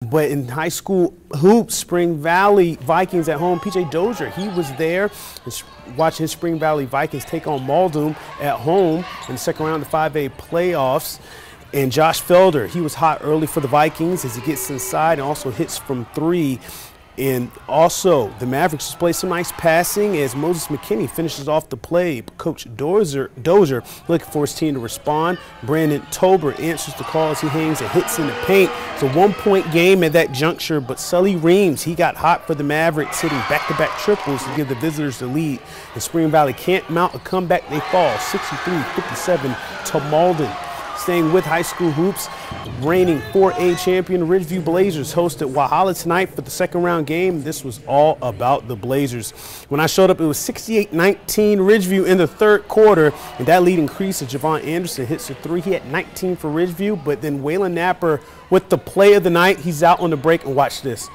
But in high school hoops, Spring Valley Vikings at home, P.J. Dozier, he was there watching his Spring Valley Vikings take on Muldoon at home in the second round of the 5A playoffs. And Josh Felder, he was hot early for the Vikings as he gets inside and also hits from three. And also, the Mavericks display some nice passing as Moses McKinney finishes off the play. Coach Dozier looking for his team to respond. Brandon Tober answers the call as he hangs and hits in the paint. It's a one-point game at that juncture, but Sully Reams, he got hot for the Mavericks, hitting back-to-back triples to give the visitors the lead. And Spring Valley can't mount a comeback. They fall 63-57 to Muldoon. Staying with high school hoops, reigning 4A champion Ridgeview Blazers hosted Whyalla tonight for the second round game. This was all about the Blazers. When I showed up, it was 68-19 Ridgeview in the third quarter, and that lead increased as Javon Anderson hits a three. He had 19 for Ridgeview, but then Waylon Napper with the play of the night. He's out on the break, and watch this.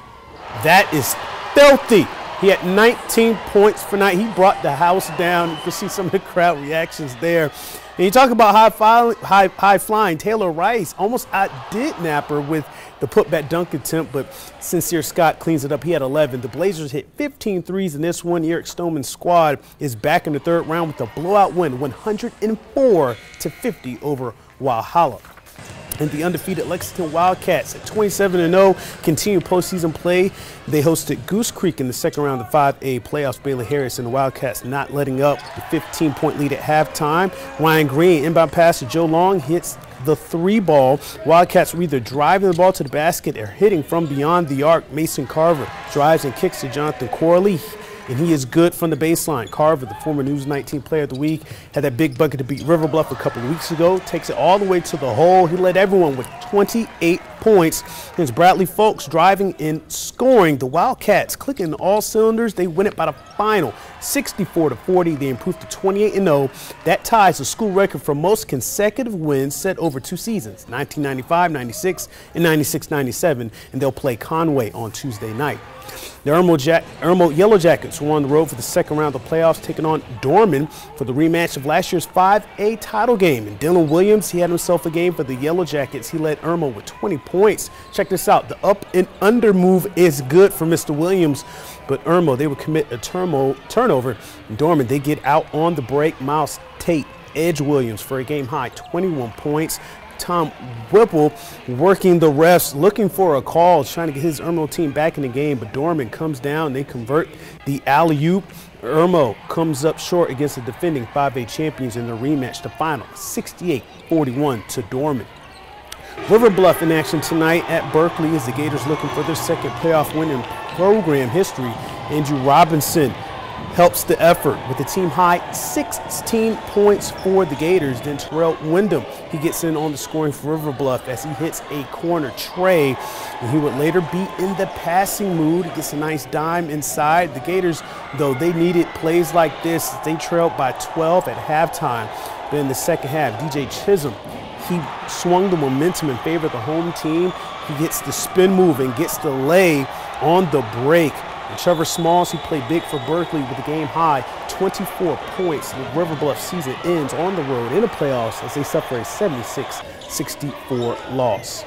That is filthy. He had 19 points for night. He brought the house down. You can see some of the crowd reactions there. And you talk about high flying. Taylor Rice almost outdid Napper with the putback dunk attempt, but Sincere Scott cleans it up. He had 11. The Blazers hit 15 threes in this one. Eric Stoneman's squad is back in the third round with a blowout win, 104-50 over Whyalla. And the undefeated Lexington Wildcats at 27-0 continue postseason play. They hosted Goose Creek in the second round of the 5A playoffs. Bailey Harris and the Wildcats not letting up the 15-point lead at halftime. Ryan Green, inbound pass to Joe Long, hits the three ball. Wildcats were either driving the ball to the basket or hitting from beyond the arc. Mason Carver drives and kicks to Jonathan Corley, and he is good from the baseline. Carver, the former News 19 Player of the Week, had that big bucket to beat River Bluff a couple of weeks ago. Takes it all the way to the hole. He led everyone with 28 points. Here's Bradley Folks driving and scoring. The Wildcats clicking all cylinders. They win it by the final 64-40. They improve to 28-0. That ties the school record for most consecutive wins set over two seasons, 1995-96 and 96-97, and they'll play Conway on Tuesday night. The Irmo Yellow Jackets were on the road for the second round of the playoffs, taking on Dorman for the rematch of last year's 5A title game. And Dylan Williams, he had himself a game for the Yellow Jackets. He led Irmo with 20 points. Check this out. The up and under move is good for Mr. Williams, but Irmo, they would commit a turnover. And Dorman, they get out on the break. Miles Tate, Edge Williams for a game high 21 points. Tom Whipple working the refs, looking for a call, trying to get his Irmo team back in the game, but Dorman comes down. They convert the alley-oop. Irmo comes up short against the defending 5A champions in the rematch, the final 68-41 to Dorman. River Bluff in action tonight at Berkeley as the Gators looking for their second playoff win in program history. Andrew Robinson helps the effort with the team high 16 points for the Gators. Then Terrell Wyndham, he gets in on the scoring for River Bluff as he hits a corner tray, and he would later be in the passing mood. He gets a nice dime inside. The Gators, though, they needed plays like this. They trailed by 12 at halftime. But in the second half, DJ Chisholm, he swung the momentum in favor of the home team. He gets the spin move and gets the lay on the break. And Trevor Smalls, he played big for Berkeley with a game high 24 points. The River Bluff season ends on the road in the playoffs as they suffer a 76-64 loss.